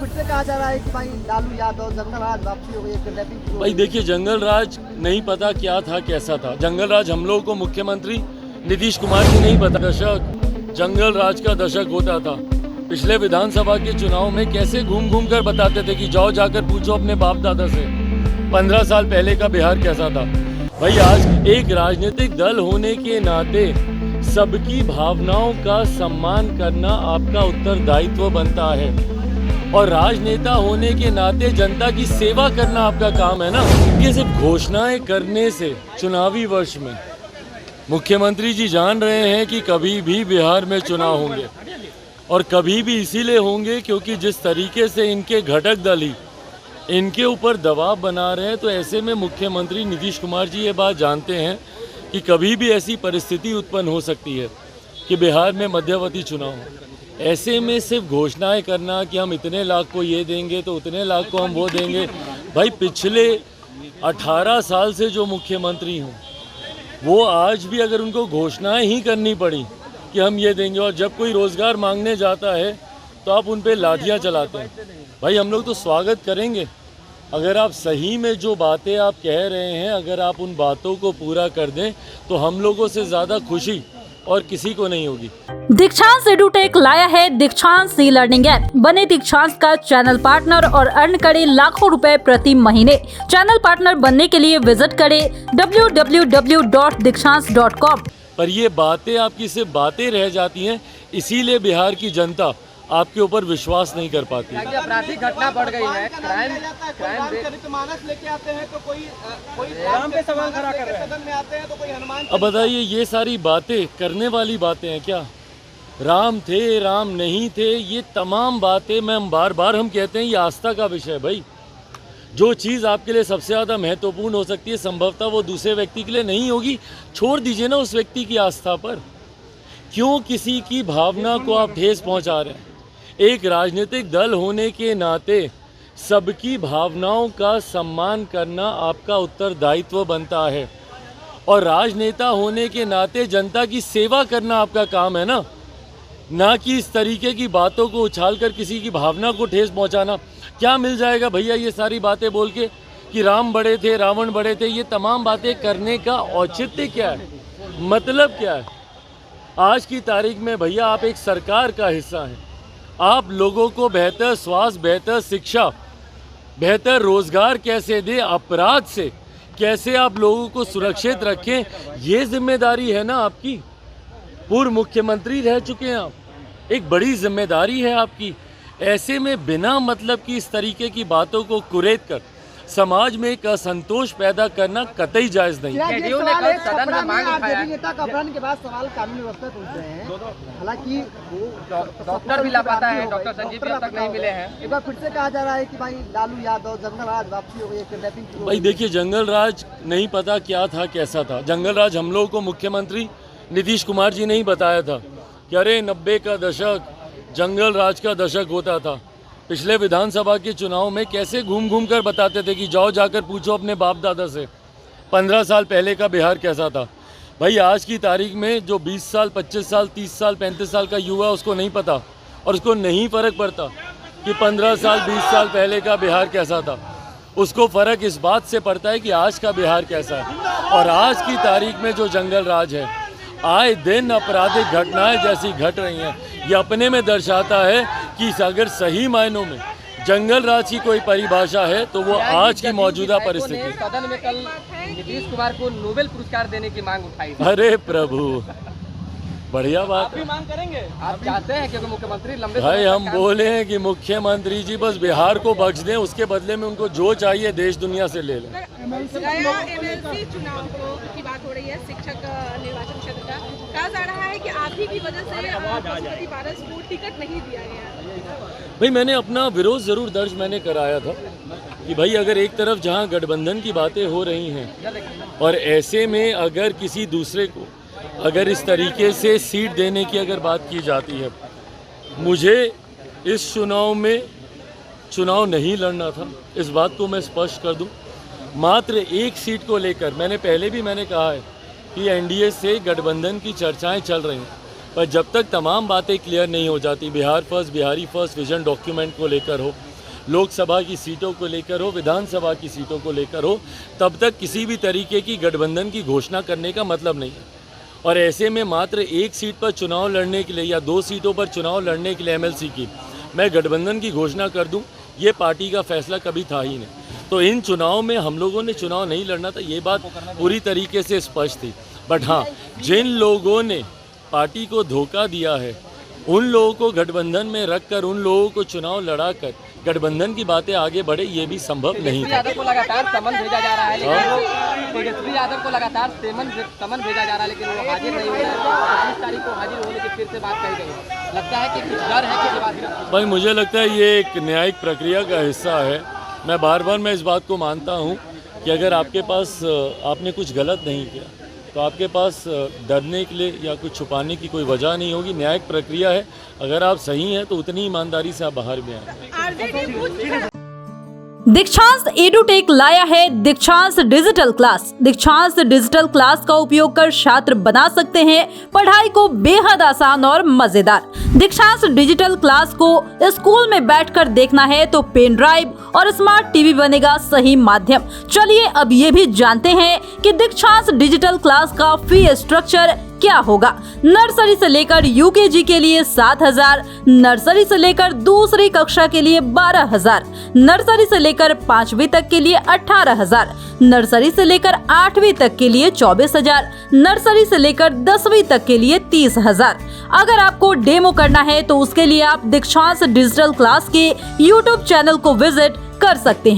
फिर से कहा जा रहा है कि भाई लालू यादव जंगल राज वापसी हो गई है, किडनैपिंग। भाई देखिए, जंगल राज नहीं पता क्या था कैसा था। जंगल राज हम लोगों को मुख्यमंत्री नीतीश कुमार जी नहीं पता। दशक जंगल राज का दशक होता था। पिछले विधानसभा के चुनाव में कैसे घूम घूम कर बताते थे कि जाओ जाकर पूछो अपने बाप दादा से 15 साल पहले का बिहार कैसा था। भाई आज एक राजनीतिक दल होने के नाते सबकी भावनाओं का सम्मान करना आपका उत्तरदायित्व बनता है, और राजनेता होने के नाते जनता की सेवा करना आपका काम है ना। ये सिर्फ घोषणाएं करने से चुनावी वर्ष में मुख्यमंत्री जी जान रहे हैं कि कभी भी बिहार में चुनाव होंगे, और कभी भी इसीलिए होंगे क्योंकि जिस तरीके से इनके घटक दल ही इनके ऊपर दबाव बना रहे हैं, तो ऐसे में मुख्यमंत्री नीतीश कुमार जी ये बात जानते हैं कि कभी भी ऐसी परिस्थिति उत्पन्न हो सकती है कि बिहार में मध्यवर्ती चुनाव हो। ऐसे में सिर्फ घोषणाएं करना कि हम इतने लाख को ये देंगे तो उतने लाख को हम वो देंगे, भाई पिछले 18 साल से जो मुख्यमंत्री हों वो आज भी अगर उनको घोषणाएं ही करनी पड़ी कि हम ये देंगे, और जब कोई रोज़गार मांगने जाता है तो आप उन पे लाठियाँ चलाते हैं। भाई हम लोग तो स्वागत करेंगे अगर आप सही में जो बातें आप कह रहे हैं, अगर आप उन बातों को पूरा कर दें तो हम लोगों से ज़्यादा खुशी और किसी को नहीं होगी। दीक्षांत एडुटेक लाया है दीक्षांत ई लर्निंग ऐप। बने दीक्षांत का चैनल पार्टनर और अर्न करें लाखों रुपए प्रति महीने। चैनल पार्टनर बनने के लिए विजिट करें www.dikshans.com। पर ये बातें आपकी सिर्फ बातें रह जाती हैं, इसीलिए बिहार की जनता आपके ऊपर विश्वास नहीं कर पाती। आपराधिक घटना बढ़ गई है, क्राइम मानस लेके आते हैं तो कोई राम पे सवाल खड़ा कर रहे हैं, सदन में आते हैं तो कोई हनुमान। अब बताइए, ये सारी बातें करने वाली बातें हैं क्या? राम थे, राम नहीं थे, ये तमाम बातें हम बार बार हम कहते हैं ये आस्था का विषय है। भाई जो चीज़ आपके लिए सबसे ज़्यादा महत्वपूर्ण हो सकती है, संभवतः वो दूसरे व्यक्ति के लिए नहीं होगी। छोड़ दीजिए ना उस व्यक्ति की आस्था पर, क्यों किसी की भावना को आप ठेस पहुंचा रहे हैं? एक राजनीतिक दल होने के नाते सबकी भावनाओं का सम्मान करना आपका उत्तरदायित्व बनता है, और राजनेता होने के नाते जनता की सेवा करना आपका काम है ना कि इस तरीके की बातों को उछालकर किसी की भावना को ठेस पहुंचाना। क्या मिल जाएगा भैया ये सारी बातें बोल के कि राम बड़े थे, रावण बड़े थे? ये तमाम बातें करने का औचित्य क्या है, मतलब क्या है? आज की तारीख में भैया आप एक सरकार का हिस्सा हैं, आप लोगों को बेहतर स्वास्थ्य, बेहतर शिक्षा, बेहतर रोजगार कैसे दें, अपराध से कैसे आप लोगों को सुरक्षित रखें, ये जिम्मेदारी है ना आपकी। पूर्व मुख्यमंत्री रह चुके हैं आप, एक बड़ी जिम्मेदारी है आपकी। ऐसे में बिना मतलब की इस तरीके की बातों को कुरेद कर समाज में एक असंतोष पैदा करना कतई जायज़ नहीं। नेता का अपहरण के बाद सवाल कानूनी व्यवस्था पूछ रहे हैं, हालांकि डॉक्टर भी लापता है, डॉक्टर संजीव भी अब तक नहीं मिले हैं। एक बार फिर से कहा जा रहा है कि भाई लालू यादव जंगल राज वापसी हो गई है, किडनैपिंग। भाई देखिए, जंगल राज नहीं पता क्या था कैसा था। जंगल राज हम लोगों को मुख्यमंत्री नीतीश कुमार जी ने ही बताया था कि अरे 90 का दशक जंगल राज का दशक होता था। पिछले विधानसभा के चुनाव में कैसे घूम घूम कर बताते थे कि जाओ जाकर पूछो अपने बाप दादा से 15 साल पहले का बिहार कैसा था। भाई आज की तारीख में जो 20 साल, 25 साल, 30 साल, 35 साल का युवा, उसको नहीं पता और उसको नहीं फ़र्क पड़ता कि 15 साल, 20 साल पहले का बिहार कैसा था। उसको फ़र्क इस बात से पड़ता है कि आज का बिहार कैसा है। और आज की तारीख में जो जंगल राज है, आए दिन आपराधिक घटनाएं जैसी घट रही हैं, ये अपने में दर्शाता है कि अगर सही मायनों में जंगल राज की कोई परिभाषा है तो वो आज की मौजूदा परिस्थिति। सदन में कल नीतीश कुमार को नोबेल पुरस्कार देने की मांग उठाई। अरे प्रभु, बढ़िया बात आप भी मांग करेंगे? आप चाहते हैं क्योंकि मुख्यमंत्री लंबे भाई हम बोले हैं कि मुख्यमंत्री जी बस बिहार को बख्श दें, उसके बदले में उनको जो चाहिए देश दुनिया से ले लें। एमएलसी चुनाव की बात हो रही है, शिक्षक निर्वाचन क्षेत्र का कहा जा रहा है कि आप ही की वजह से पशुपति पारस को टिकट नहीं दिया गया। भाई मैंने अपना विरोध ज़रूर दर्ज मैंने कराया था कि भाई अगर एक तरफ जहां गठबंधन की बातें हो रही हैं और ऐसे में अगर किसी दूसरे को अगर इस तरीके से सीट देने की अगर बात की जाती है, मुझे इस चुनाव में चुनाव नहीं लड़ना था, इस बात को मैं स्पष्ट कर दूं। मात्र एक सीट को लेकर मैंने पहले भी कहा है कि एनडीए से गठबंधन की चर्चाएं चल रही हैं, पर जब तक तमाम बातें क्लियर नहीं हो जाती, Bihar first, Bihari first vision document को लेकर हो, लोकसभा की सीटों को लेकर हो, विधानसभा की सीटों को लेकर हो, तब तक किसी भी तरीके की गठबंधन की घोषणा करने का मतलब नहीं है। और ऐसे में मात्र एक सीट पर चुनाव लड़ने के लिए या 2 सीटों पर चुनाव लड़ने के लिए एमएलसी की मैं गठबंधन की घोषणा कर दूं, ये पार्टी का फैसला कभी था ही नहीं। तो इन चुनाव में हम लोगों ने चुनाव नहीं लड़ना था, ये बात पूरी तरीके से स्पष्ट थी। बट हाँ, जिन लोगों ने पार्टी को धोखा दिया है, उन लोगों को गठबंधन में रखकर उन लोगों को चुनाव लड़ाकर गठबंधन की बातें आगे बढ़े, ये भी संभव नहीं था। यादव को लगातार समन भेजा जा रहा है, लेकिन तेजस्वी यादव को लगातार समन भेजा जा रहा है, लेकिन वो हाजिर नहीं हो रहा है। 25 तारीख को हाजिर होने की फिर से बात कही गई। लगता है कि कुछ डर है कि बात। भाई मुझे लगता है ये एक न्यायिक प्रक्रिया का हिस्सा है। मैं बार बार इस बात को मानता हूँ कि अगर आपके पास आपने कुछ गलत नहीं किया तो आपके पास डरने के लिए या कुछ छुपाने की कोई वजह नहीं होगी। न्यायिक प्रक्रिया है, अगर आप सही हैं तो उतनी ईमानदारी से आप बाहर भी आएंगे। दीक्षांत एडुटेक लाया है दीक्षांत डिजिटल क्लास। दीक्षांत डिजिटल क्लास का उपयोग कर छात्र बना सकते हैं पढ़ाई को बेहद आसान और मजेदार। दीक्षांत डिजिटल क्लास को स्कूल में बैठकर देखना है तो पेन ड्राइव और स्मार्ट टीवी बनेगा सही माध्यम। चलिए अब ये भी जानते हैं कि दीक्षांत डिजिटल क्लास का फी स्ट्रक्चर क्या होगा। नर्सरी से लेकर यूकेजी के लिए 7,000, नर्सरी से लेकर दूसरी कक्षा के लिए 12,000, नर्सरी से लेकर 5वीं तक के लिए 18,000, नर्सरी से लेकर 8वीं तक के लिए 24,000, नर्सरी से लेकर 10वीं तक के लिए 30,000। अगर आपको डेमो करना है तो उसके लिए आप दीक्षांत डिजिटल क्लास के YouTube चैनल को विजिट कर सकते हैं।